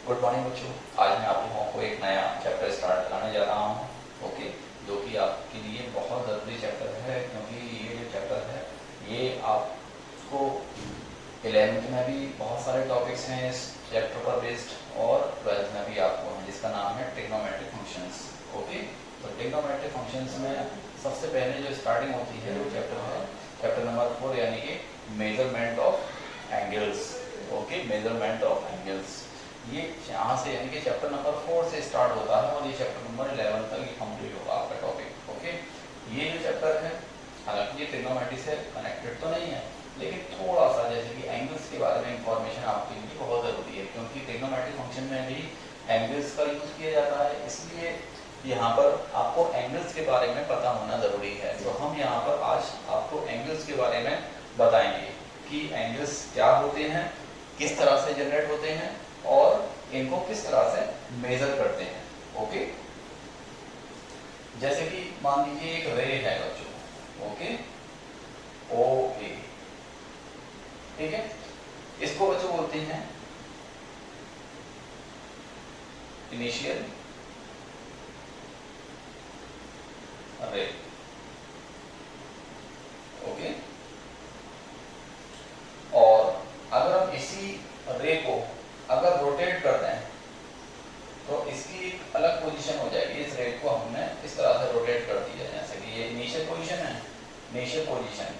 Good morning बच्चों। आज मैं आप लोगों को एक नया चैप्टर स्टार्ट कराने जा रहा हूँ। ओके, जो कि आपके लिए बहुत ज़रूरी चैप्टर है, क्योंकि ये जो चैप्टर है ये आपको 11th में भी बहुत सारे टॉपिक्स हैं इस चैप्टर पर बेस्ड, और 12th में भी आपको हैं, जिसका नाम है ट्रिग्नोमेट्रिक फंक्शंस। ओके, तो ट्रिग्नोमेट्रिक फंक्शंस में सबसे पहले जो स्टार्टिंग होती है वो चैप्टर है चैप्टर नंबर 4, यानी कि measurement of angles. Okay, measurement of angles ये यहाँ से यानी कि चैप्टर नंबर 4 से स्टार्ट होता है और ये चैप्टर नंबर 11 तक ये कंप्लीट होगा आपका टॉपिक। ओके, ये जो चैप्टर है हालांकि ये ट्रिग्नोमेट्री से कनेक्टेड तो नहीं है, लेकिन थोड़ा सा जैसे कि एंगल्स के बारे में इंफॉर्मेशन आपके लिए बहुत ज़रूरी है, क्योंकि ट्रिग्नोमेट्री फंक्शन में भी एंगल्स का यूज़ किया जाता है, इसलिए यहाँ पर आपको एंगल्स के बारे में पता होना ज़रूरी है। तो हम यहाँ पर आज आपको एंगल्स के बारे में बताएंगे कि एंगल्स क्या होते हैं, किस तरह से जनरेट होते हैं और इनको किस तरह से मेजर करते हैं। ओके, जैसे कि मान लीजिए एक रे है बच्चों, ओके, ओ ए, ठीक है, इसको बच्चों बोलते हैं इनिशियल रे। ओके, और अगर हम इसी रे को अगर रोटेट करते हैं तो इसकी एक अलग पोजीशन हो जाएगी। इस रे को हमने इस तरह से रोटेट कर दिया, जैसे कि ये इनिशियल पोजीशन है, इनिशियल पोजीशन,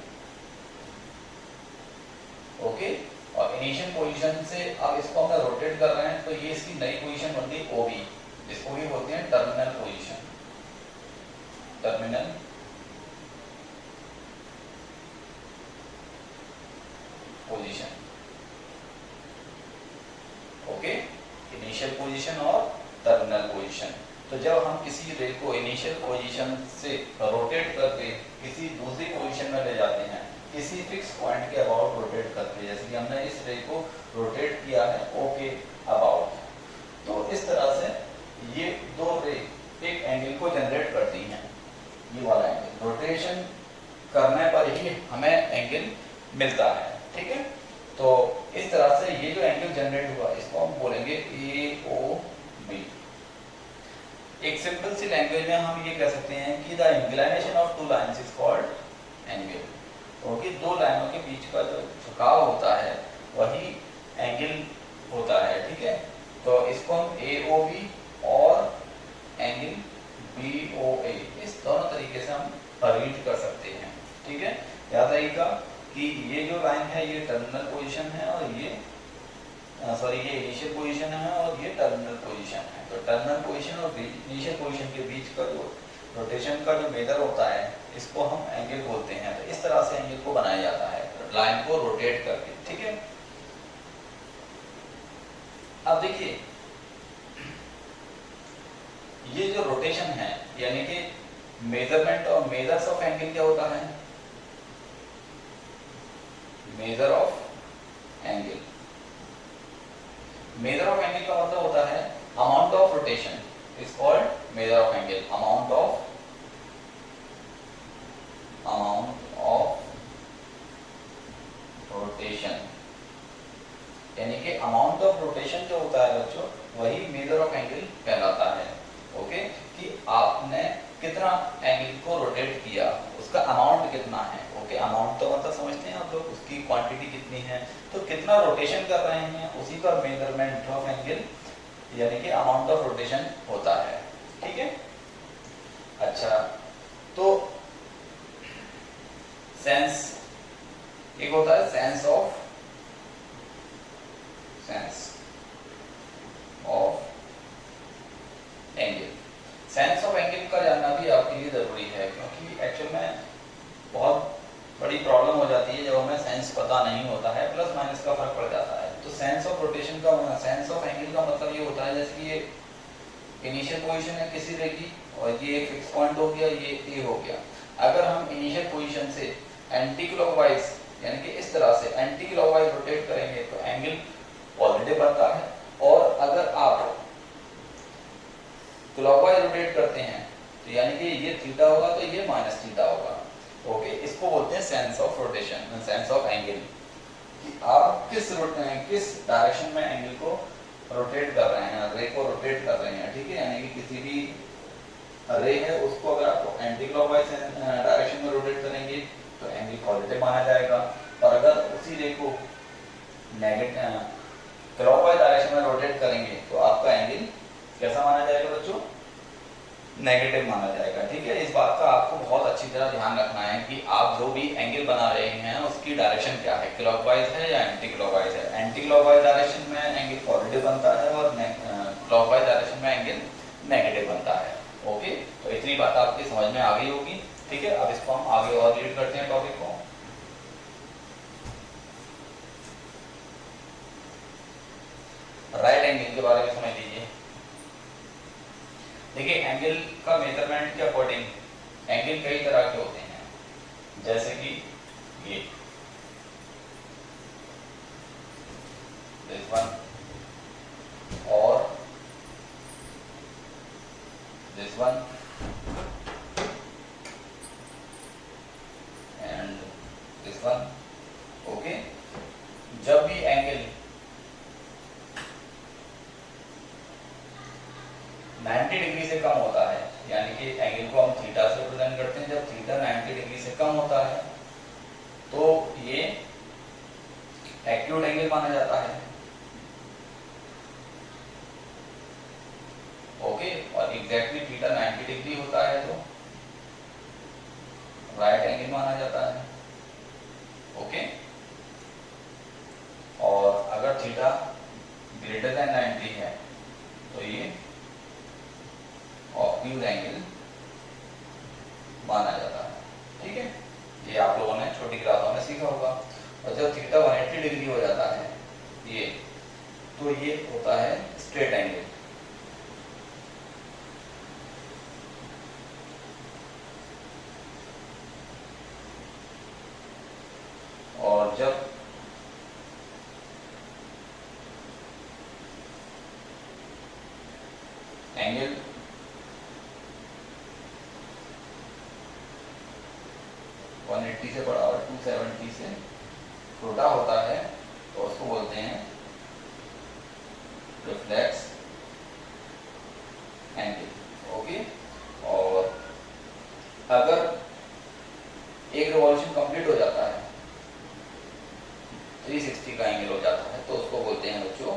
ओके, और इनिशियल पोजीशन से अब इसको हम रोटेट कर रहे हैं तो ये इसकी नई पोजीशन बन गई ओबी, इसको भी बोलते हैं terminal position, terminal position. Okay, initial position और टर्मिनल पोजीशन। तो जब हम किसी रे को इनिशियल पोजीशन से रोटेट करके किसी दूसरी पोजीशन में ले जाते हैं, किसी फिक्स पॉइंट के अबाउट रोटेट करके, जैसे कि हमने इस रे को रोटेट किया है ओ के अबाउट, तो इस तरह से ये दो रे एक एंगल को जनरेट करती हैं। ये वाला एंगल रोटेशन करने पर ही हमें एंगल मिलता है, ठीक है। तो इस तरह से ये जो एंगल जनरेट हुआ इसको हम बोलेंगे ए ओ बी। एक सिंपल सी लैंग्वेज में हम ये कह सकते हैं कि the inclination of two lines is called angle. क्योंकि दो लाइनों के बीच का जो झुकाव होता है वही एंगल होता है, ठीक है। तो इसको हम ए ओ बी और एंगल बी ओ ए, इस दोनों तरीके से हम रीड कर सकते हैं, ठीक है। याद रखिएगा कि ये जो लाइन है ये टर्मिनल पोजीशन है और ये ये इनिशियल पोजीशन है और ये टर्मिनल पोजीशन है। तो टर्मिनल पोजीशन और इनिशियल पोजीशन के बीच का जो रोटेशन का जो मेजर होता है इसको हम एंगल बोलते हैं। तो इस तरह से एंगल को बनाया जाता है लाइन को रोटेट करके, ठीक है। अब देखिए ये जो रोटेशन है यानी कि मेजरमेंट और मेजर्स ऑफ एंगल क्या होता है, measure of angle, measure of angle का मतलब होता है amount of rotation is called measure of angle. Amount of rotation यानी कि अमाउंट ऑफ रोटेशन जो होता है बच्चों वही मेजर ऑफ एंगल कहलाता है। ओके, कि आपने कितना एंगल को रोटेट किया, उसका अमाउंट कितना है। ओके, अमाउंट तो मतलब समझते हैं आप लोग, उसकी क्वांटिटी कितनी है, तो कितना रोटेशन कर रहे हैं उसी का मेजरमेंट ऑफ एंगल यानी कि अमाउंट ऑफ रोटेशन होता है, ठीक है। अच्छा, तो सेंस एक होता है sense of angle. Sense of angle का जानना भी आपके लिए जरूरी है, क्योंकि एक्चुअल में बहुत बड़ी प्रॉब्लम हो जाती है जब हमें सेंस पता नहीं होता है, प्लस माइनस का फर्क पड़ जाता है। तो सेंस ऑफ रोटेशन का सेंस ऑफ एंगल का मतलब ये होता है जैसे कि ये इनिशियल पोजीशन है किसी रे की और ये एक फिक्स पॉइंट हो गया, ये ए हो गया। अगर हम इनिशियल पोजीशन से एंटी क्लॉकवाइज यानी कि इस तरह से एंटी क्लॉकवाइज रोटेट करेंगे तो एंगल पॉजिटिव बनता है, और अगर आप क्लॉकवाइज रोटेट करते हैं तो यानी कि ये थीटा होगा तो ये माइनस थीटा होगा। ओके, इसको बोलते हैं sense of rotation, sense of angle, कि आप किस डायरेक्शन में एंगल को रोटेट कर रहे हैं, रे को रोटेट कर रहे हैं, ठीक है, यानी कि किसी भी रे है उसको अगर आप एंटी क्लॉकवाइज डायरेक्शन में रोटेट करेंगे तो एंगल पॉजिटिव माना जाएगा, और अगर उसी रे को नेगेटिव क्लॉकवाइज डायरेक्शन में रोटेट करेंगे तो आपका एंगल कैसा माना जाएगा बच्चों, नेगेटिव माना जाएगा, ठीक है। इस बात का आपको बहुत अच्छी तरह ध्यान रखना है कि आप जो भी एंगल बना रहे हैं उसकी डायरेक्शन क्या है, क्लॉकवाइज है या एंटी क्लॉकवाइज है। एंटी क्लॉकवाइज डायरेक्शन में एंगल पॉजिटिव बनता है और क्लॉकवाइज डायरेक्शन में एंगल नेगेटिव बनता है। ओके, तो इतनी बात आपकी समझ में आ गई होगी, ठीक है। अब इसको हम आगे और रीड करते हैं टॉपिक को। राइट एंगल के बारे में समझ लीजिए। देखिए, एंगल का मेजरमेंट के अकॉर्डिंग एंगल कई तरह के होते हैं, जैसे कि ये दिस वन और this one and this one. Okay, जब भी एंगल 90 डिग्री से कम होता है, यानी कि एंगल को हम थीटा से रिप्रेजेंट करते हैं, जब थीटा 90 डिग्री से कम होता है तो ये एक्यूट एंगल माना जाता है। ओके, और एग्जैक्टली थीटा 90 डिग्री होता है तो राइट एंगल माना जाता है। ओके, और अगर थीटा ग्रेटर देन 90 है तो ये ऑब्ट्यूज एंगल माना जाता है, ठीक है। ये आप लोगों ने छोटी क्लासों में सीखा होगा। और जब थीटा 180 डिग्री हो जाता है ये, तो ये होता है स्ट्रेट एंगल। और जब एंगल 180 से बड़ा और 270 से छोटा होता है तो उसको बोलते हैं रिफ्लेक्स एंगल। ओके, और अगर एक रिवॉल्यूशन कंप्लीट हो जाता है, 360 का एंगल हो जाता है, तो उसको बोलते हैं बच्चों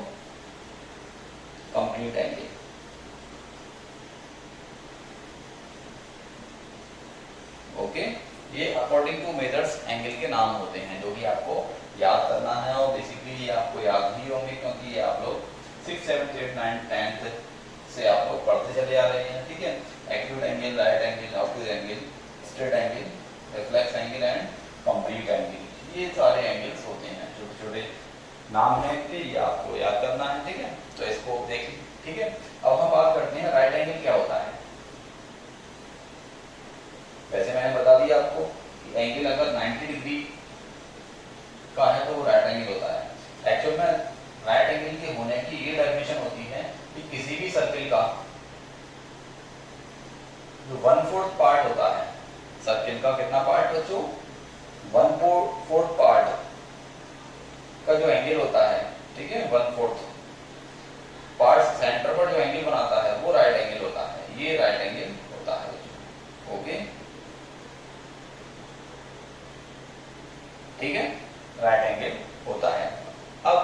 कंप्लीट एंगल। ओके, ये अकॉर्डिंग टू मेजर्स एंगल के नाम होते हैं जो कि आपको याद करना है, और बेसिकली ये आपको याद भी होंगे क्योंकि ये आप लोग 6, 7, 8, 9, 10th से आप लोग पढ़ते चले आ रहे हैं, ठीक है। Acute angle, right angle, obtuse angle, straight angle, reflex angle and complete angle, ये सारे एंगल्स होते हैं, छोटे छोटे नाम है इनके, ये आपको याद करना है, ठीक है। तो इसको देखिए, ठीक है। अब हम बात करते हैं राइट एंगल क्या होता है। वैसे मैंने बता दिया आपको कि एंगल अगर 90 डिग्री का है तो वो राइट एंगल होता है। एक्चुअल में राइट एंगल के होने की ये डेफिनेशन होती है कि किसी भी सर्कल का जो 1/4 पार्ट होता है, सर्कल का कितना पार्ट बच्चों, 1/4 पार्ट का जो एंगल होता है, ठीक है, 1/4 पार्ट सेंटर पर जो एंगल बनाता है वो राइट एंगल होता है, ये राइट एंगल होता है। ओके, ठीक है, राइट एंगल होता है। अब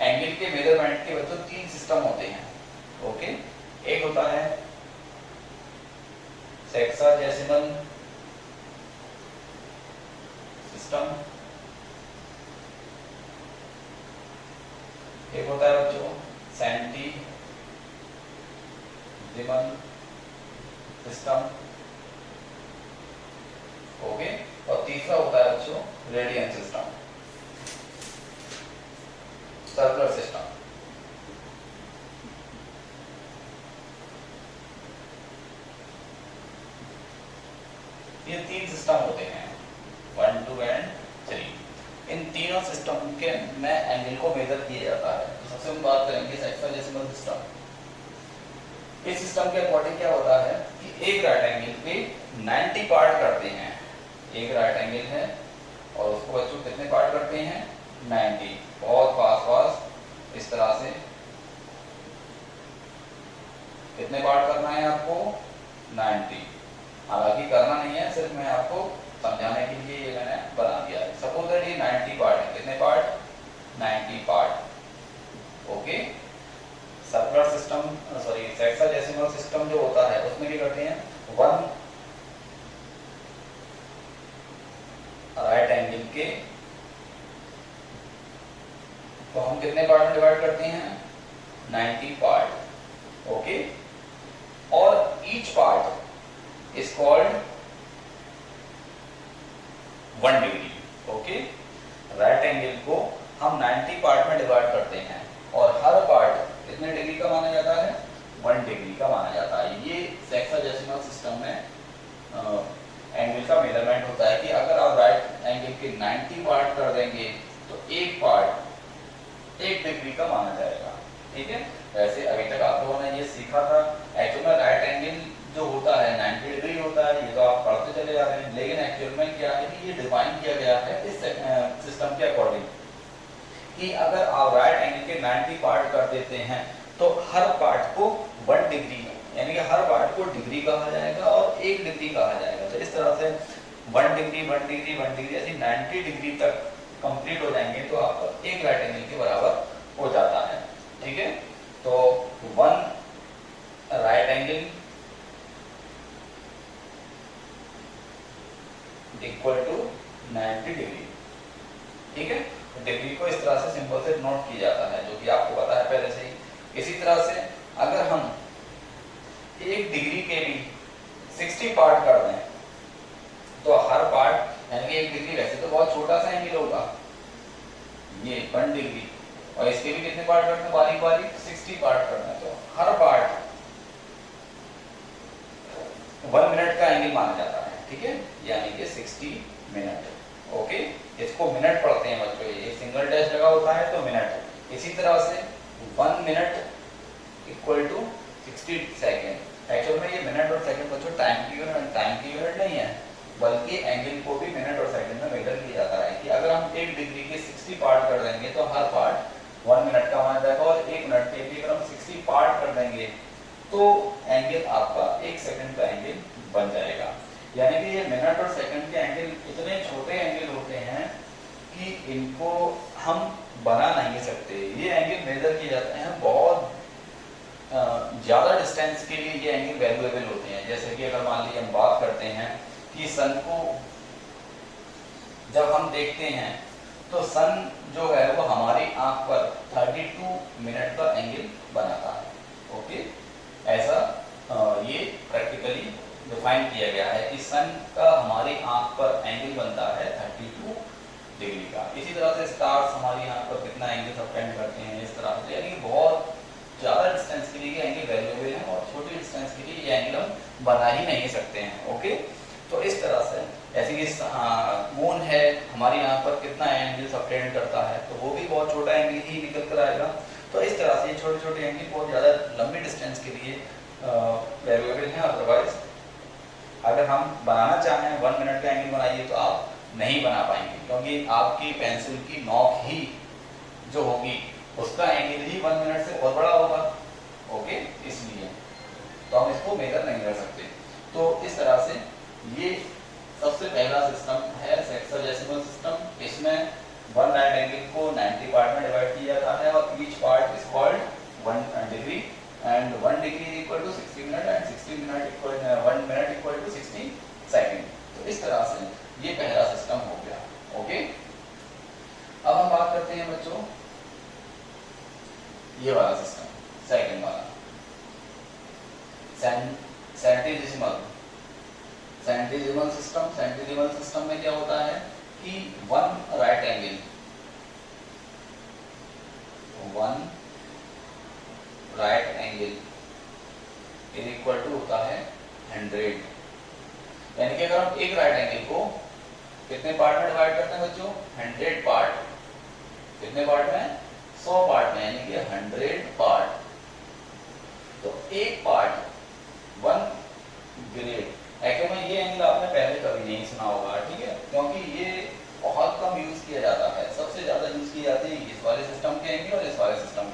एंगल के मेजरमेंट के बच्चों 3 सिस्टम होते हैं। ओके, एक होता है सेक्साडेसिमल सिस्टम, एक होता है बच्चों सेंटीसिमल सिस्टम। ओके, और तीसरा होता है बच्चों रेडियन सिस्टम, सर्कुलर सिस्टम। ये 3 सिस्टम होते हैं, 1, 2 एंड 3। इन तीनों सिस्टम के में एंगल को मेजर किया जाता है। तो सबसे हम बात करेंगे सेक्साडेसिमल सिस्टम। इस सिस्टम के अकॉर्डिंग क्या होता है कि एक राइट एंगल के 90 पार्ट करते हैं। एक राइट एंगल है और उसको बच्चों कितने पार्ट करते हैं, 90। बहुत फास्ट फास्ट इस तरह से कितने पार्ट करना है आपको 90। हालांकि करना नहीं है, सिर्फ मैं आपको समझाने के लिए ये मैंने बना दिया है। सपोज दैट ये 90 पार्ट है, कितने part 90 part. Okay, circular system sorry hexadecimal system जो होता है उसमें क्या करते हैं, 1 राइट एंगल के तो हम कितने पार्ट में डिवाइड करते हैं 90 पार्ट। ओके, और each part is called 1 degree. Okay, right angle को हम 90 पार्ट में डिवाइड करते हैं और हर पार्ट कितने डिग्री का माना जाता है 1 डिग्री का माना जाता है। ये हेक्साडेसिमल सिस्टम में एंगल का मेजरमेंट होता है कि अगर आप राइट एंगल के 90 पार्ट कर देंगे तो एक पार्ट 1 डिग्री का माना जाएगा। ठीक है, वैसे अभी तक आप लोगों ने ये सीखा था। एक्चुअल में राइट एंगल जो होता है 90 डिग्री होता है, ये तो आप पढ़ते चले जा रहे हैं, लेकिन एक्चुअल में क्या है कि ये डिफाइन किया गया है इस सिस्टम के अकॉर्डिंग कि अगर आप राइट एंगल के 90 पार्ट कर देते हैं तो हर पार्ट को 1 डिग्री यानी कि हर पार्ट को डिग्री कहा जाएगा और 1 डिग्री कहा जाएगा। तो इस तरह से 1 डिग्री 1 डिग्री 1 डिग्री ऐसे 90 डिग्री तक कंप्लीट हो जाएंगे तो आपका एक राइट एंगल के बराबर हो जाता है। ठीक है, तो 1 right angle equal to 90 degree. ठीक है, डिग्री को इस तरह से सिंपल से नोट किया जाता है जो कि आपको पता है पहले से ही। इसी तरह से अगर हम 1 डिग्री के भी 60 पार्ट कर दें तो हर पार्ट यानी कि 1 डिग्री वैसे तो बहुत छोटा सा एंगल होगा ये 1 डिग्री, और इसके भी कितने पार्ट करते हैं बारीक बारीक 60 पार्ट करना है, तो हर पार्ट 1 मिनट का एंगल माना जाता है। ठीक है, यानी कि 60 मिनट। ओके, इसको मिनट पढ़ते हैं बच्चों, ये सिंगल डैश लगा होता है तो मिनट। इसी तरह से 1 minute equal to 60 second. Actual में ये मिनट और सेकंड बच्चों टाइम की यूनिट नहीं है, बल्कि एंगल को भी मिनट और सेकंड में मेजर किया जाता है कि अगर हम 1 डिग्री के 60 पार्ट कर देंगे तो हर पार्ट 1 मिनट का माना जाएगा, और 1 मिनट के भी अगर हम 60 पार्ट कर देंगे तो एंगल आपका 1 सेकंड का एंगल बन जाएगा। यानी कि ये मिनट और सेकंड के एंगल इतने छोटे एंगल होते हैं कि इनको हम बना नहीं सकते। ये एंगल मेजर किए जाते हैं बहुत ज़्यादा डिस्टेंस के लिए, ये एंगल वैल्यूएबल होते हैं। जैसे कि अगर मान लीजिए हम बात करते हैं कि सन को जब हम देखते हैं तो सन जो है वो हमारी आंख पर 32 मिनट का एंगल बनाता है। ओके, ऐसा ये प्रैक्टिकली डिफाइन किया गया है कि सन का हमारी आंख पर एंगल बनता है 32 डिग्री का। इसी तरह से स्टार्स हमारी आंख पर कितना एंगल सबटेंड करते हैं इस तरह से, यानी बहुत ज़्यादा डिस्टेंस के लिए ये एंगल वैल्यूएबल है और छोटी डिस्टेंस के लिए ये एंगल हम बना ही नहीं सकते हैं। ओके, तो इस तरह से जैसे कि मून है हमारी यहाँ पर कितना एंगल सबटेंड करता है तो वो भी बहुत छोटा एंगल ही निकल कर आएगा। तो इस तरह से छोटे छोटे एंगल बहुत ज़्यादा लंबी डिस्टेंस के लिए वैल्यूएबल हैं। अदरवाइज अगर हम बनाना चाहें 1 मिनट का एंगल बनाइए तो आप नहीं बना पाएंगे, क्योंकि आपकी पेंसिल की नोक ही जो होगी उसका एंगल ही 1 मिनट से बहुत बड़ा होगा। ओके, इसलिए तो हम इसको मेजर नहीं कर सकते। तो इस तरह से ये सबसे पहला सिस्टम है हेक्साडेसिमल सिस्टम। इसमें 1 राइट एंगल को 90 पार्ट में डिवाइड किया जाता है और each part is called 1 degree and 1 degree equal to 60 minute and 60 minute equal 1 minute equal to 60 second. तो इस तरह से ये पहला सिस्टम हो गया। ओके, अब हम बात करते हैं बच्चों ये वाला सिस्टम, सेकंड वाला सेंटिसिमल सिस्टम। सेंटिसिमल सिस्टम में क्या होता है कि 1 right angle 1 right angle is equal to होता है 100। यानी कि अगर हम एक राइट एंगल को कितने पार्ट में डिवाइड करते हैं बच्चों 100 पार्ट, कितने पार्ट में 100 पार्ट में, यानी कि 100 पार्ट। तो एक पार्ट 1 ग्रेड। एक्चुअली में ये एंगल आपने पहले कभी नहीं सुना होगा, ठीक है, क्योंकि ये बहुत कम यूज किया जाता है। सबसे ज्यादा यूज की जाती है इस वाले सिस्टम के एंगल और इस वाले सिस्टम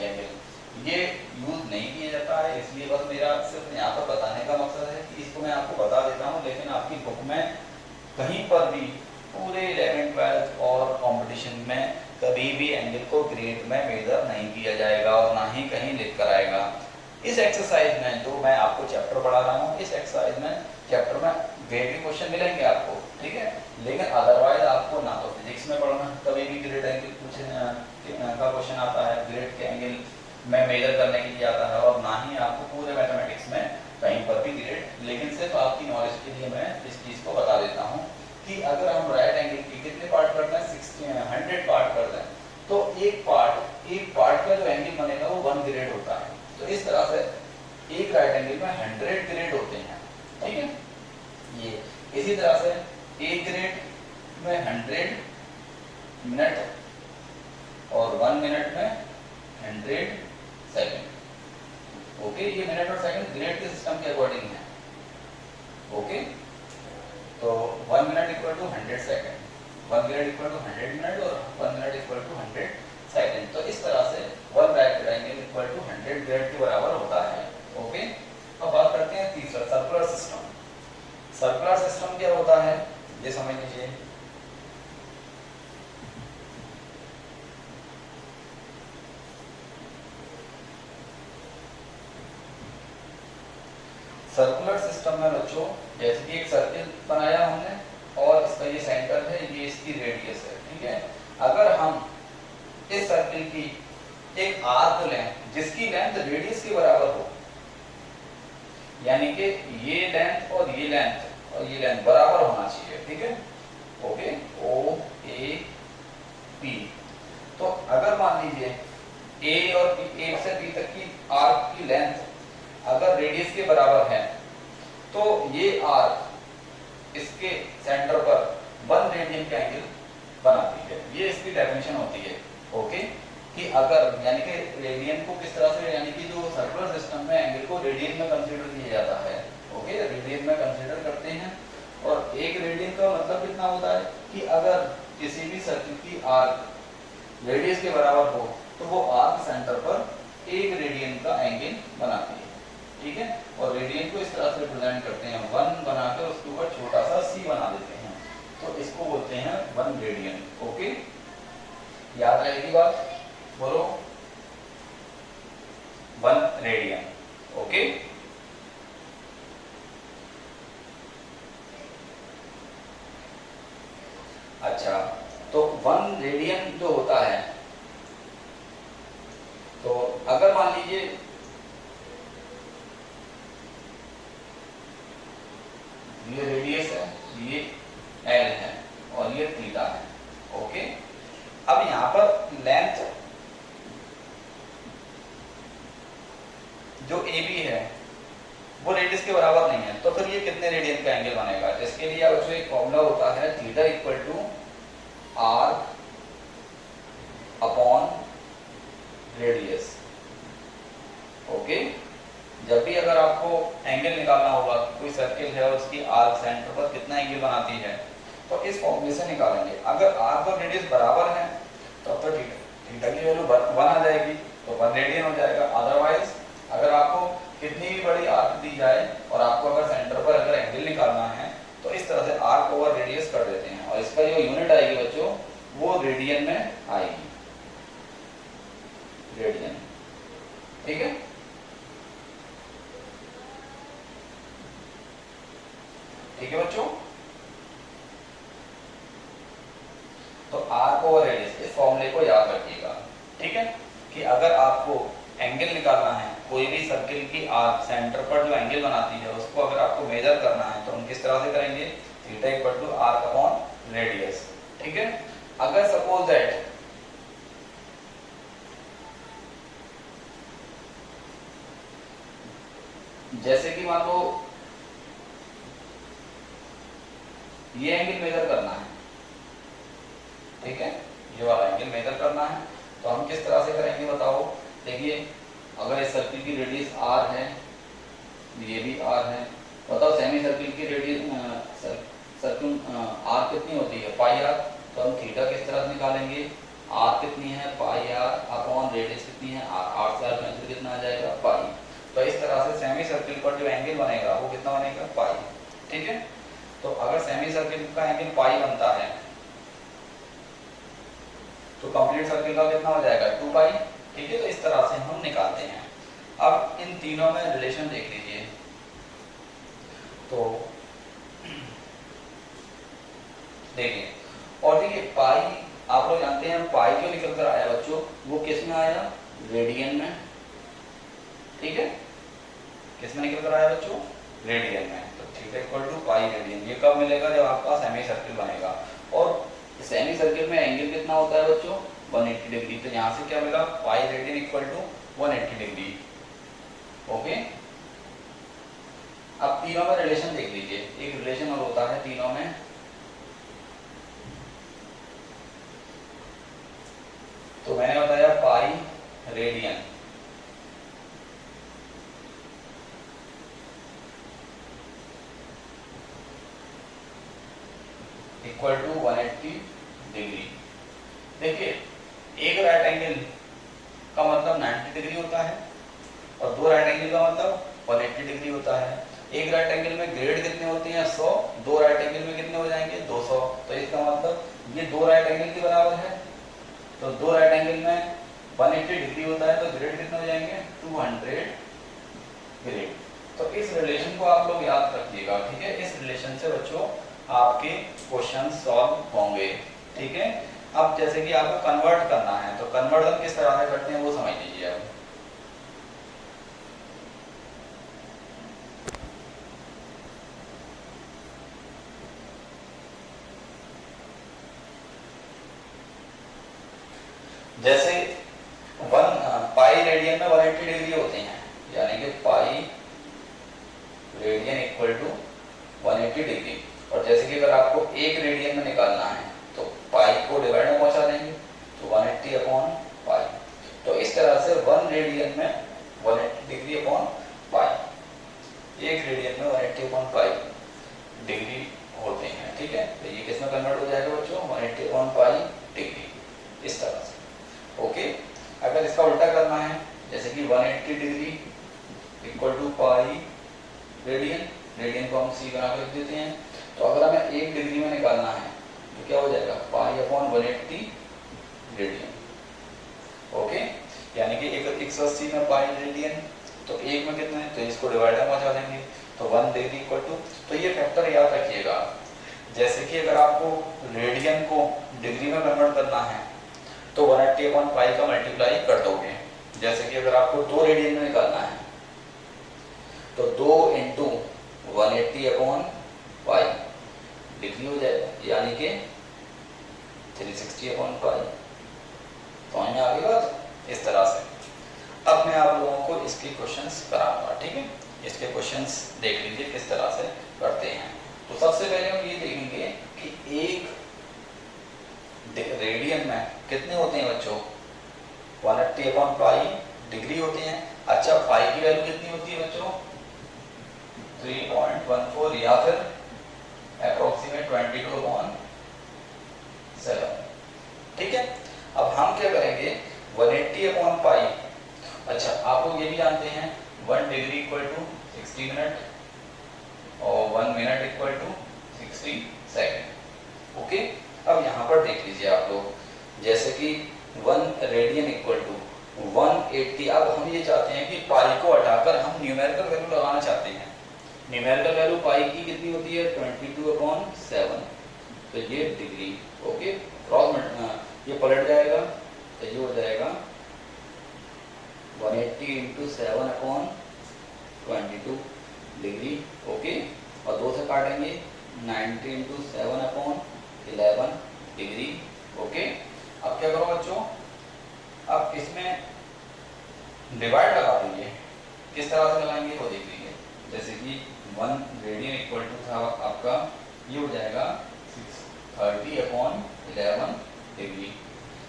भी एंगल को ग्रेड में मेजर नहीं किया जाएगा और ना ही कहीं लिख कर आएगा। इस एक्सरसाइज में जो मैं आपको चैप्टर पढ़ा रहा हूँ, इस एक्सरसाइज में चैप्टर में ग्रेड के क्वेश्चन मिलेंगे आपको, ठीक है, लेकिन अदरवाइज आपको ना तो फिजिक्स में पढ़ना, कभी भी ग्रेड एंगल का क्वेश्चन आता है, ग्रेड के एंगल में मेजर करने के लिए आता है, और ना ही आपको पूरे मैथमेटिक्स में कहीं पर भी ग्रेड। लेकिन सिर्फ आपकी नॉलेज के लिए मैं इस चीज को बता देता हूँ कि अगर हम राइट एंगल के कितने पार्ट करते हैं, 100 पार्ट करते हैं, तो एक पार्ट का जो एंगल बनेगा वो 1 ग्रेड होता है। तो इस तरह से एक राइट एंगल में 100 ग्रेड होते हैं, ठीक है। ये इसी तरह से एक ग्रेड में 100 मिनट और 1 मिनट में 100 सेकंड। ओके, ये मिनट और सेकंड ग्रेड के सिस्टम के अकॉर्डिंग है। ओके, तो 1 minute equal to 100 second, 1 grade equal to 100 minute और 1 मिनट इक्वल टू 100 सेकंड। तो इस तरह से 1 right angle equal to 100 grade के बराबर होता है। ओके, अब बात करते हैं तीसरा, सर्कुलर सिस्टम। सर्कुलर सिस्टम क्या होता है ये समझ लीजिए। सर्कुलर सिस्टम में बच्चों जैसे कि एक सर्किल बनाया हमने और इसका ये सेंटर है, ये इसकी रेडियस है, ठीक है। अगर हम इस सर्किल की एक आर्क लें जिसकी लेंथ रेडियस के बराबर हो, यानी कि ये लेंथ और ये लेंथ बराबर होना चाहिए, ठीक है। Okay, O A P. तो अगर मान लीजिए ए और बी, ए से बी तक की आर्क की लेंथ अगर रेडियस के बराबर है, तो ये आर्क इसके सेंटर पर 1 रेडियन का एंगल बनाती है। ये इसकी डेफिनेशन होती है। ओके, कि अगर यानी कि रेडियन को किस तरह से, यानी कि जो सर्कुलर सिस्टम में एंगल को रेडियन में कंसीडर किया जाता है। ओके, रेडियन में कंसीडर करते हैं, और एक रेडियन का मतलब कितना होता है कि अगर किसी भी सर्किल की आर्क रेडियस के बराबर हो तो वो आर्क सेंटर पर 1 रेडियन का एंगल बनाती है, ठीक है। और रेडियन को इस तरह से रिप्रेजेंट करते हैं, 1 बनाकर उसके ऊपर छोटा सा c बना देते हैं, तो इसको बोलते हैं 1 रेडियन। ओके, याद रहेगी बात, बोलो 1 रेडियन। ओके, अच्छा, तो 1 रेडियन जो होता है, तो अगर मान लीजिए ये रेडियस है, ये एल है और ये थीटा है। ओके, अब यहां पर लेंथ जो ए बी है वो रेडियस के बराबर नहीं है, तो फिर ये कितने रेडियन का एंगल बनेगा? इसके लिए अब जो एक फॉर्मूला होता है theta equal to arc upon radius. Okay, जब भी अगर आपको एंगल निकालना होगा, कोई सर्किल है और उसकी आर्क सेंटर पर कितना एंगल बनाती है, तो इस फॉर्मूले से निकालेंगे। अगर आर्क और रेडियस बराबर है तो थीटा की वैल्यू 1 आ जाएगी, तो 1 रेडियन हो जाएगा। अदरवाइज अगर आपको कितनी भी बड़ी आर्क दी जाए और आपको अगर सेंटर पर अगर एंगल निकालना है, तो इस तरह से आर्क ओवर रेडियस कर देते हैं, और इसका जो यूनिट आएगी बच्चों वो रेडियन में आएगी, रेडियन, ठीक है। ठीक है बच्चों, तो आर्क ओवर रेडियस, इस फॉर्मूले को याद रखिएगा, ठीक है, कि अगर आपको एंगल निकालना है, कोई भी सर्किल की आर्क सेंटर पर जो एंगल बनाती है उसको अगर आपको मेजर करना है, तो हम किस तरह से करेंगे? Theta equal to arc upon radius, ठीक है। अगर सपोज दैट जैसे कि मान लो ये एंगल मेजर करना है, ठीक है, ये वाला एंगल मेजर करना है, तो हम किस तरह से करेंगे बताओ? देखिए, अगर इस सर्किल की रेडियस r है, ये भी r है, बताओ सेमी सर्किल की रेडियस सर्किल r कितनी होती है? पाई r। तो हम थीटा किस तरह से निकालेंगे? r कितनी है? पाई r अपॉन रेडियस कितनी है? r से r कैंसिल कितना आ जाएगा? पाई। तो इस तरह से सेमी सर्किल पर जो एंगल बनेगा वो कितना बनेगा? पाई, ठीक है। तो अगर सेमी सर्किल का एंगल पाई बनता है तो कंप्लीट सर्किल का कितना हो जाएगा 2 पाई। ठीक है, तो इस तरह से हम निकालते हैं। अब इन तीनों में रिलेशन देख लीजिए। तो देखिए, और देखिए पाई आप लोग जानते हैं पाई जो निकल कर आया बच्चों, वो किस में आया, रेडियन में। ठीक है, किस में निकल कर आया बच्चों, रेडियन में। तो theta equal to pi radian. ये कब मिलेगा, जब आपका सेमी सर्किल बनेगा। और सेमी सर्किल में एंगल कितना होता है बच्चों, 180 डिग्री। तो यहाँ से क्या मिला, pi radian equal to 180 degree. Okay, अब तीनों में रिलेशन देख लीजिए। एक रिलेशन और होता है तीनों में, तो मैंने बताया pi radian equal to 180 degree. देखिए, एक राइट एंगल का मतलब 90 डिग्री होता है और दो राइट एंगल का मतलब 180 डिग्री होता है। एक राइट एंगल में ग्रेड कितने होते हैं, 100। दो राइट एंगल में कितने हो जाएंगे, 200। तो इसका मतलब ये दो राइट एंगल के बराबर है। तो दो राइट एंगल में 180 डिग्री होता है, तो ग्रेड कितने हो जाएंगे, 200 ग्रेड। तो इस रिलेशन को आप लोग याद रखिएगा। ठीक है, इस रिलेशन से बच्चों आपके क्वेश्चन सॉल्व होंगे। ठीक है, अब जैसे कि आपको कन्वर्ट करना है, तो कन्वर्जन किस तरह से करते हैं वो समझ लीजिए। अब जैसे पाई रेडियन में 180 डिग्री होते हैं, यानी कि pi radian equal to 180 degree. और जैसे कि अगर आपको एक रेडियन में निकालना है तो पाई को डिवाइड में पहुंचा देंगे, तो 180 अपॉन पाई। तो इस तरह से 1 रेडियन में 180 डिग्री अपॉन पाई, एक रेडियन में 180 अपॉन पाई डिग्री होते हैं। ठीक है, तो ये किस में कन्वर्ट हो जाएगा बच्चों, 180 अपॉन पाई डिग्री, इस तरह से। ओके, अगर इसका उल्टा करना है, जैसे कि 180 degree equal to pi radian, radian को हम सी बना कर देते हैं। तो अगर हमें 1 डिग्री में निकालना है तो क्या हो जाएगा, पाई अपॉन 180 रेडियन। ओके, यानी कि 180 में पाई रेडियन, तो एक में कितना है, तो इसको डिवाइड में पहुंचा देंगे, तो 1 डिग्री इक्वल टू। तो ये फैक्टर याद रखिएगा। जैसे कि अगर आपको रेडियन को डिग्री में कन्वर्ट करना है तो 180 अपॉन पाई का मल्टीप्लाई कर दोगे। जैसे कि अगर आपको 2 रेडियन में निकालना है तो 2 इंटू 180 अपॉन पाई डिग्री हो जाएगा, यानी कि 360 अपॉन पाई। तो हमें आगे बात इस तरह से। अब मैं आप लोगों को इसके क्वेश्चंस कराऊंगा। ठीक है, इसके क्वेश्चंस देख लीजिए किस तरह से करते हैं। तो सबसे पहले हम ये देखेंगे कि एक रेडियन में कितने होते हैं बच्चों, 180 अपॉन पाई डिग्री होते हैं। अच्छा, पाई की वैल्यू कितनी होती है बच्चों, 3.14 या फिर अप्रोक्सीमेट 22 अपॉन 7। ठीक है, अब हम क्या करेंगे, 180 अपॉन पाई। अच्छा, आप लोग ये भी जानते हैं 1 डिग्री इक्वल टू 60 मिनट और 1 minute equal to 60 second. Okay, अब यहाँ पर देख लीजिए आप लोग, जैसे कि 1 रेडियन इक्वल टू 180। अब हम ये चाहते हैं कि पाई को हटाकर हम न्यूमेरिकल वैल्यू लगाना चाहते हैं। न्यूमेरिकल वैल्यू पाई की कितनी होती है, 22 अपॉन 7। तो ये डिग्री। ओके, क्रॉस ये पलट जाएगा, तो ये हो जाएगा 180 इंटू 7 अपॉन 22 डिग्री। ओके, और 2 से काटेंगे, 90 इंटू 7 अपॉन 11 डिग्री। ओके, अब क्या करो बच्चों, अब इसमें डिवाइड लगा दीजिए। किस तरह से लगाएंगे वो देख लीजिए। जैसे कि 1 रेडियन इक्वल टू था आपका, ये हो जाएगा 630 अपॉन 11 डिग्री,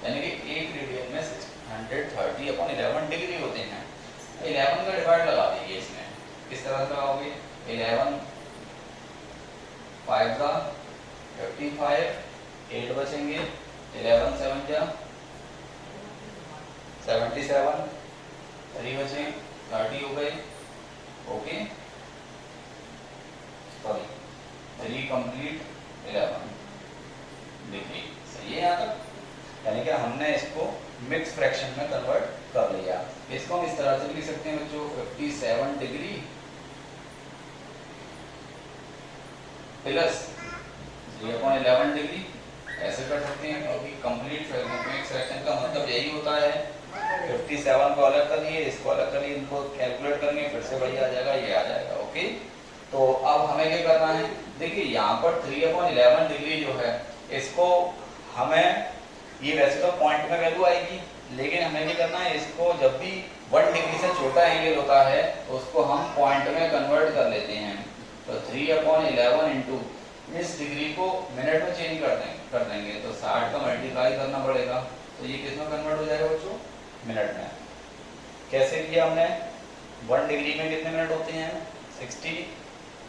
यानी कि एक रेडियन में 630 अपॉन 11 डिग्री होते हैं। 11 का डिवाइड लगा दीजिए इसमें। किस तरह से लगाओगे, 11 5 का 55, 8 बचेंगे, 11 7 जा 77, 3 बचे 30 हो गए। Okay, sorry 3 complete 11 degree. सही है यहाँ तक। यानी कि हमने इसको मिक्स फ्रैक्शन में कन्वर्ट कर लिया। इसको हम इस तरह से लिख सकते हैं बच्चों, 57 डिग्री प्लस 3/11 डिग्री, ऐसे कर सकते हैं क्योंकि कंप्लीट मिक्स फ्रैक्शन का मतलब यही होता है। 57 को अलग कर लिए, इसको अलग कर लिए, इनको कैलकुलेट करेंगे फिर से वही आ जाएगा, ये आ जाएगा। ओके, तो अब हमें क्या करना है, देखिए यहाँ पर 3/11 डिग्री जो है इसको हमें, ये वैसे तो पॉइंट में वैल्यू आएगी, लेकिन हमें क्या करना है, इसको जब भी 1 डिग्री से छोटा एंगल होता है तो उसको हम पॉइंट में कन्वर्ट कर लेते हैं। तो 3/11 इंटू इस डिग्री को मिनट में चेंज कर देंगे तो 60 का मल्टीप्लाई करना पड़ेगा, तो ये किस में कन्वर्ट हो जाएगा बच्चों, मिनट में। कैसे किया हमने, 1 डिग्री में कितने मिनट होते हैं, 60,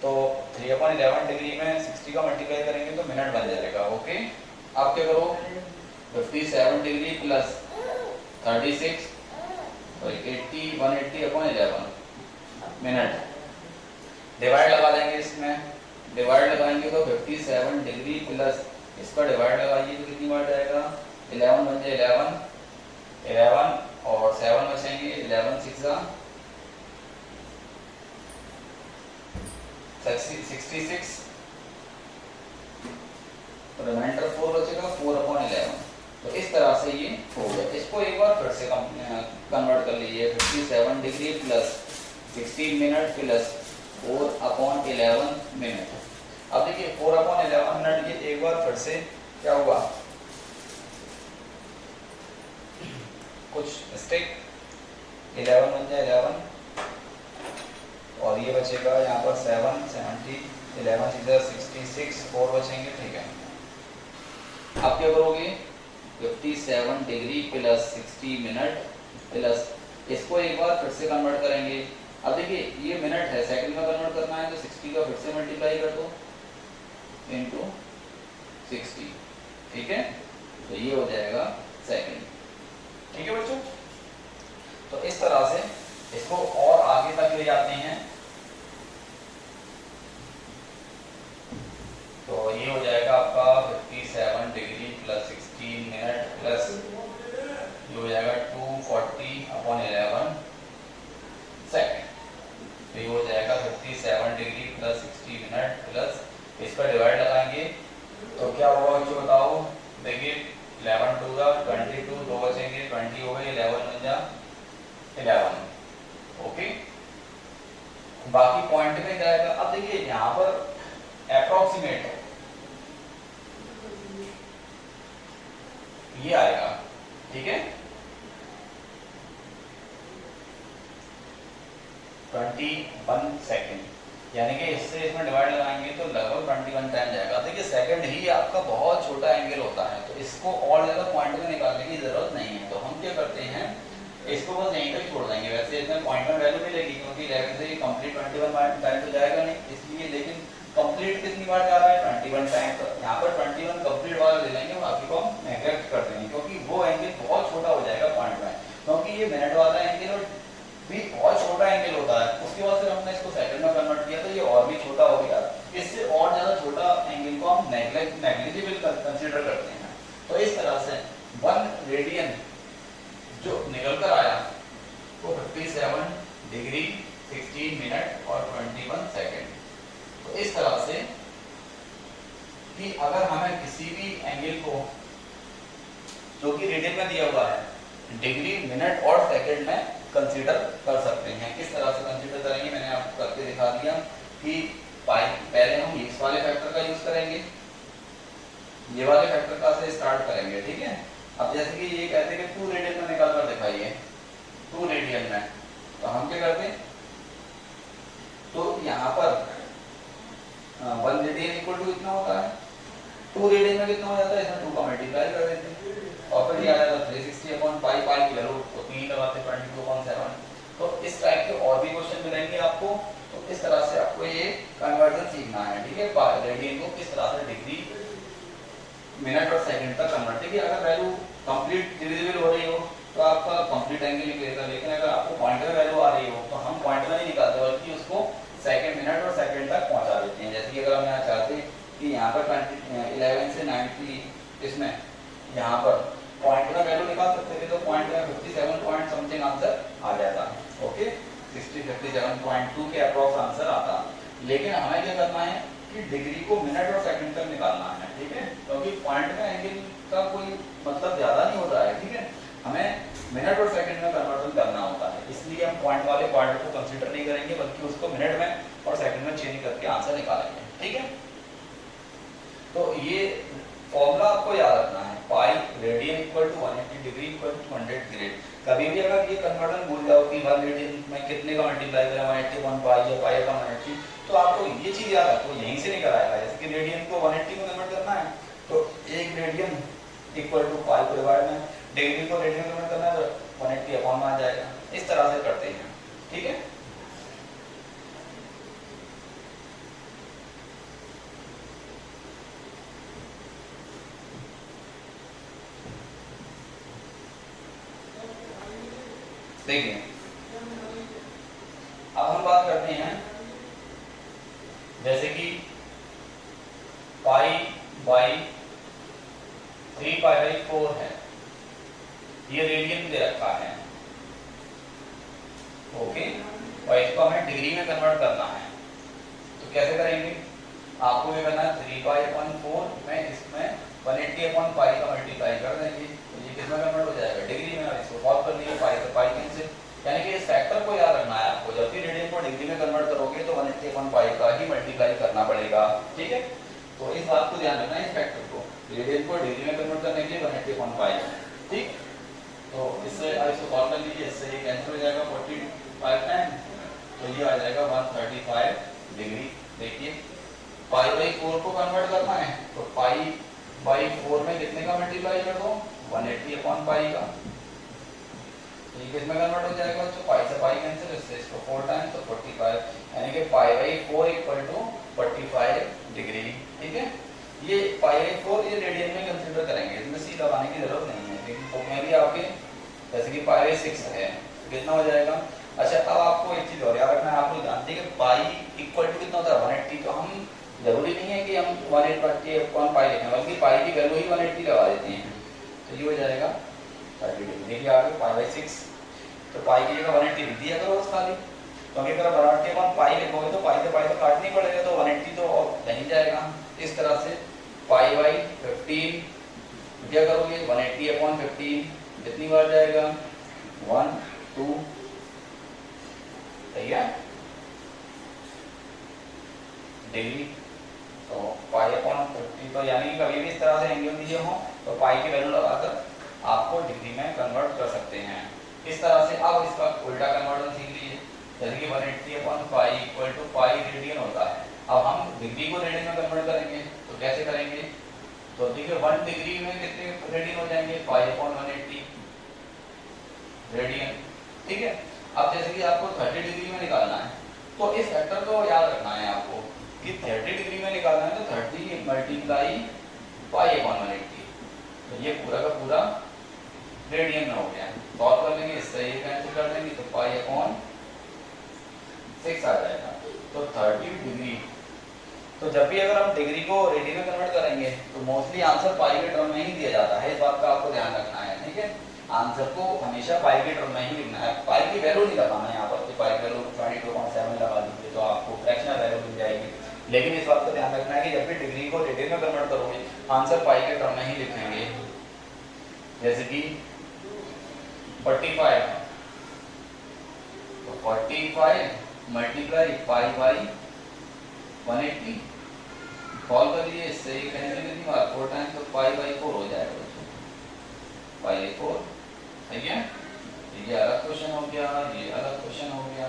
तो 3/11 डिग्री में 60 का मल्टीप्लाई करेंगे तो मिनट बन जाएगा। ओके, आप क्या करो, 57 डिग्री प्लस 36 और 180/11 मिनट, डिवाइड लगा देंगे, इसमें डिवाइड लगाएंगे तो 57 डिग्री प्लस इसका डिवाइड लगाइए तो कितनी बार जाएगा, 11 बन जाए 11 और 7 बचेंगे, 11 6 66, रिमाइंडर 4 बचेगा, 4/11। तो इस तरह से ये हो गया। इसको एक बार फिर से कन्वर्ट कर लीजिए, 57 degree plus 60 minute plus 4/11 minute. अब देखिए 4/11 मिनट, ये एक बार फिर से क्या हुआ, कुछ मिस्टेक, 11 बन जाए 11 और ये बचेगा यहाँ पर 7 70, 11 66, 4 बचेंगे, ठीक है। आप क्या करोगे, 57 डिग्री प्लस 60 मिनट प्लस इसको एक बार फिर से कन्वर्ट करेंगे। अब देखिए ये मिनट है, सेकंड में कन्वर्ट करना है तो 60 का फिर से मल्टीप्लाई कर दो इंटू 60, ठीक है, तो ये हो जाएगा सेकंड। ठीक है बच्चों, तो इस तरह से इसको और आगे तक ले जाते हैं, तो ये हो जाएगा आपका 57 डिग्री प्लस 60 मिनट प्लस ये हो जाएगा 240/11 सेकंड, तो ये हो जाएगा 57 डिग्री प्लस 60 मिनट प्लस इसका डिवाइड लगाएंगे तो क्या होगा बच्चों बताओ, देखिए 11 2 22, 2 बचेंगे, 20 हो गए, 11 बन जा 11। ओके, बाकी पॉइंट में जाएगा। अब देखिए यहाँ पर अप्रोक्सीमेट ये आएगा, ठीक है, 21 सेकंड, यानी कि इससे इसमें डिवाइड लगाएंगे तो लगभग 21 टाइम जाएगा। देखिए सेकंड ही आपका बहुत छोटा एंगल होता है, तो इसको और ज्यादा पॉइंट में निकालने की जरूरत नहीं है। तो हम क्या करते हैं, इसको बस यहीं तक छोड़ देंगे। वैसे इसमें पॉइंट में वैल्यू मिलेगी क्योंकि 11 से कंप्लीट 21 टाइम तो जाएगा नहीं, इसलिए, लेकिन कंप्लीट कितनी बार जा रहा है, 21 टाइम। तो यहाँ पर 21 कंप्लीट वाला ले लेंगे, बाकी को हम नेग्लेक्ट कर देंगे क्योंकि वो एंगल बहुत छोटा हो जाएगा पॉइंट में, क्योंकि ये मिनट वाला एंगल भी बहुत छोटा एंगल होता है। उसके बाद फिर हमने इसको सेकंड में कन्वर्ट किया तो ये और भी छोटा हो गया। इससे और ज्यादा छोटा एंगल को हम नेग्लिजिबल कंसीडर करते हैं। तो इस तरह से 1 रेडियन जो निकल कर आया वो 57 डिग्री 16 मिनट और 21 सेकंड। तो इस तरह से कि अगर हमें किसी भी एंगल को जो कि रेडियन में दिया हुआ है डिग्री मिनट और सेकंड में कंसीडर कर सकते हैं। किस तरह से कंसीडर करेंगे मैंने आपको करके दिखा दिया कि पहले हम इस वाले फैक्टर का यूज करेंगे, ये वाले फैक्टर का से स्टार्ट करेंगे, ठीक है। अब जैसे कि ये कहते हैं कि 2 रेडियन में निकाल कर दिखाइए, 2 रेडियन में, तो हम क्या करते हैं, तो यहाँ पर 1 रेडियन इक्वल टू कितना होता है, 2 रेडियन में कितना हो जाता है, इसमें 2 का मल्टीप्लाई कर देते हैं और फिर ये आ जाता है 360/पाई की वैल्यू तो 3 लगाते 22/7। तो इस टाइप के और भी क्वेश्चन मिलेंगे आपको। तो इस तरह से आपको ये कन्वर्जन सीखना है, ठीक है, रेडियन को किस तरह से डिग्री मिनट और सेकंड तक कन्वर्ट। देखिए अगर वैल्यू कंप्लीट डिविजिबल हो रही हो तो आपका कंप्लीट एंगल निकलेगा, लेकिन अगर आपको पॉइंट में वैल्यू आ रही हो तो हम पॉइंट में नहीं निकालते बल्कि उसको सेकंड मिनट और सेकंड तक पहुंचा देते हैं। जैसे कि अगर हम यहाँ चाहते हैं कि यहाँ पर 11 से 90 इसमें यहाँ पर पॉइंट में वैल्यू निकाल सकते थे तो पॉइंट में 57 पॉइंट समथिंग आंसर आ जाता। ओके 57.2 के अप्रॉक्स आंसर आता। लेकिन हमें क्या करना है कि डिग्री को मिनट और सेकंड तक निकालना है, ठीक है, क्योंकि पॉइंट में एंगल का कोई मतलब ज्यादा नहीं होता है, ठीक है, हमें मिनट और सेकंड में कन्वर्जन करना होता है, इसलिए हम पॉइंट वाले पार्ट को कंसीडर नहीं करेंगे बल्कि उसको मिनट में और सेकंड में चेंज करके आंसर निकालेंगे, ठीक है। तो ये फॉर्मूला आपको याद रखना है, pi radian equal to 180 degree equal to 100 grade. कभी भी अगर ये कन्वर्जन भूल जाओ कि 1 रेडियन में कितने का मल्टीप्लाई करें 181 पाई या पाई का 180, तो आपको ये चीज याद रखो, यहीं से निकल आएगा। जैसे कि रेडियन को 180 में कन्वर्ट करना है तो 1 रेडियन इक्वल टू पाई को डिवाइड में डिग्री को रेडियन में कन्वर्ट करना है तो 180 अपॉन में आ जाएगा। इस तरह से करते हैं, ठीक है। देखिए अब हम बात करते हैं जैसे कि पाई बाई 3 पाई बाई 4 है, ये रेडियन में दे रखा है, ओके, और इसको हमें डिग्री में कन्वर्ट करना है। तो कैसे करेंगे, आपको ये करना है 3 पाई अपॉन 4 में इसमें 180 अपॉन पाई का मल्टीप्लाई कर देंगे, तो ये किसमें कन्वर्ट हो जाएगा डिग्री में, और इसको सॉल्व कर लीजिए पाई से पाई कैंसिल। यानी कि इस फैक्टर को याद रखना है आपको, जब भी रेडियन को डिग्री में कन्वर्ट करोगे तो 180 अपॉन पाई का ही मल्टीप्लाई करना पड़ेगा, ठीक है। तो इस बात को ध्यान रखना है, इस फैक्टर को, रेडियन को डिग्री में कन्वर्ट करने के लिए 180 अपॉन पाई, ठीक। तो इससे इसको सॉल्व कर लीजिए, इससे ये कैंसिल हो जाएगा 45 टाइम, तो ये आ जाएगा 135 डिग्री। देखिए पाई बाई 4 को कन्वर्ट करना है तो पाई बाई 4 में कितने का मल्टीप्लाई कर दो 180 अपॉन पाई का, तो ये किसमें कन्वर्ट हो जाएगा, तो पाई से पाई कैंसिल, इससे इसको 4 टाइम तो 45, यानी कि pi by 4 equal to 45 degree, ठीक है। ये पाई बाई 4 ये रेडियन में कंसीडर करेंगे, इसमें सी लगाने की जरूरत नहीं है, लेकिन बुक में भी आपके जैसे कि पाई बाई 6 है कितना हो जाएगा। अच्छा अब आपको एक चीज और याद रखना है, आपको जानते हैं कि पाई इक्वल टू कितना होता है 180, तो हम जरूरी नहीं है कि हम 180 अपॉन पाई लिखें, बल्कि पाई की वैल्यू ही 180 लगा देते हैं, तो ये हो जाएगा 30 डिग्री। देखिए आगे पाई बाई 6, तो पाई की जगह 180 लिख दिया करो बस खाली, क्योंकि अगर 180 अपॉन पाई लिखोगे तो पाई से पाई तो काटना ही पड़ेगा, तो 180 तो नहीं जाएगा। इस तरह से पाई बाई 15 क्या करोगे 180 अपॉन 15 कितनी बार जाएगा 1 2, सही है डिग्री, तो पाई अपॉन 50, तो यानी कभी भी इस तरह से एंगल दिए हो तो पाई की वैल्यू लगाकर आपको डिग्री में कन्वर्ट कर सकते हैं इस तरह से। अब इसका उल्टा कन्वर्जन सीख लीजिए, जैसे कि 180 upon pi equal to pi radian होता है। अब हम डिग्री को रेडियन में कन्वर्ट करेंगे, तो कैसे करेंगे, तो देखिए 1 डिग्री में कितने रेडियन हो जाएंगे पाई अपॉन 180 रेडियन, ठीक है। अब जैसे कि आपको 30 डिग्री में निकालना है, तो इस फैक्टर को याद रखना है आपको कि 30 डिग्री में निकालना है तो 30 मल्टीप्लाई पाई अपॉन 180, तो ये पूरा का पूरा रेडियन में हो गया। सॉल्व कर लेंगे, इससे ये कैंसिल कर देंगे तो पाई अपॉन 6 आ जाएगा, तो 30 डिग्री। तो जब भी अगर हम डिग्री को रेडियन में कन्वर्ट करेंगे तो मोस्टली आंसर पाई के टर्म में ही दिया जाता है, इस बात का आपको ध्यान रखना है, ठीक है। आंसर को हमेशा पाई के टर्म में ही लिखना है, पाई की वैल्यू नहीं लगाना है यहाँ पर, तो पाई की वैल्यू 22.7 लगा दीजिए तो आपको फ्रैक्शनल वैल्यू मिल जाएगी। लेकिन इस बात का ध्यान रखना है कि जब भी डिग्री को रेडियन में कन्वर्ट करोगे आंसर पाई के टर्म में ही लिखेंगे। जैसे कि 45, तो 45 मल्टीप्लाई पाई बाई 180, सॉल्व कर लीजिए, इससे ये कैंसिल कितनी बार 4 टाइम, तो पाई बाई 4 हो जाएगा, पाई बाई 4, ठीक है। ये अलग क्वेश्चन हो गया, ये अलग क्वेश्चन हो गया,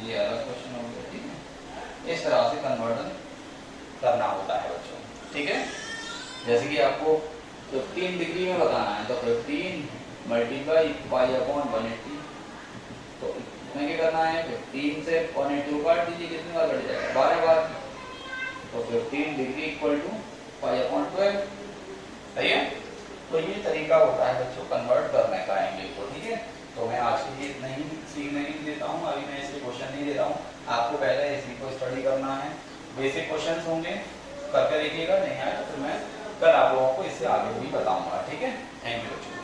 ये अलग क्वेश्चन हो गया, ठीक है। इस तरह से कन्वर्जन करना होता है बच्चों, ठीक है। जैसे कि आपको 15 डिग्री में बताना है, तो 15 मल्टीप्लाई पाई अपॉन 180, तो इसमें क्या करना है 15 से 180 काट दीजिए, कितनी बार कट जाएगा 12 बार, तो 15 degree equal to pi upon 12, सही है। तो ये तरीका होता है बच्चों कन्वर्ट करने का एंगल को, ठीक है। तो मैं आज के लिए इतना ही सीखने नहीं देता हूँ, अभी मैं इसके क्वेश्चन नहीं दे रहा हूँ, आपको पहले इसी को स्टडी करना है, बेसिक क्वेश्चन होंगे करके देखिएगा, नहीं आए तो फिर मैं कल आप लोगों को इससे आगे भी बताऊंगा, ठीक है। Thank you.